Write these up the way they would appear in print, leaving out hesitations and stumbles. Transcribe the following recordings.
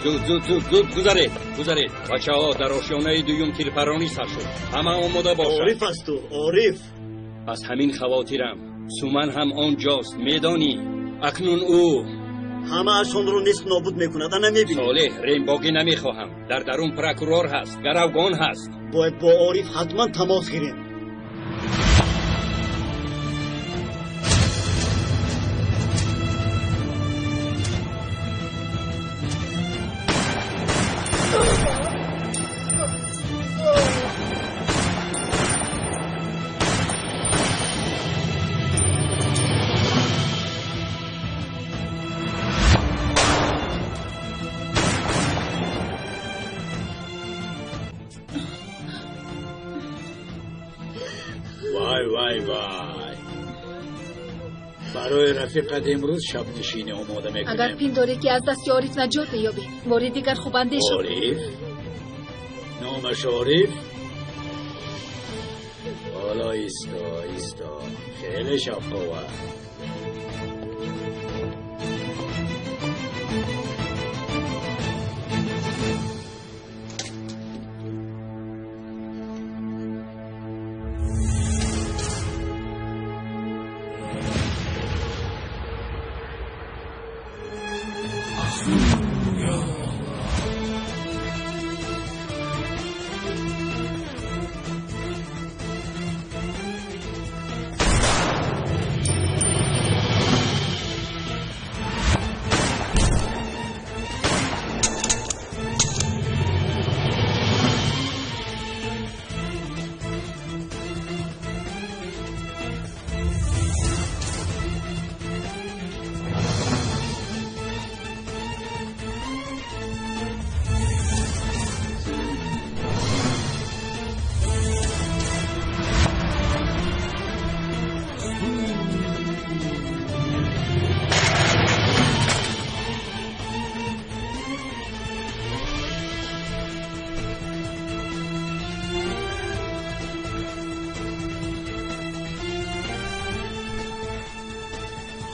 زود گذارید بچه ها در آشیانه دویم تیرپرانی سر شد. همه آماده باشند. عارف است تو عارف. از همین خواتیرم سومن هم آنجاست میدانی. اکنون او همه اشون رو نیست نابود میکند. انا میبینی صالح ریم باقی نمیخواهم. در درون پروکورور هست، گروگان هست. باید با عارف حتما تماس گیریم. وای برای رفیقت امروز شب نشینی آماده میکنیم. اگر پین داری که از دست عارف نجات بیابی باری دیگر خوبنده شد. عارف؟ نامش عارف؟ حالا ایستا خیلی شفاوه.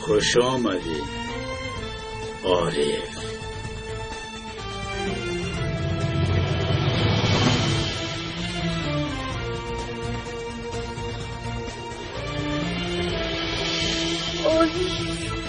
خوش آمدی عارف. عارف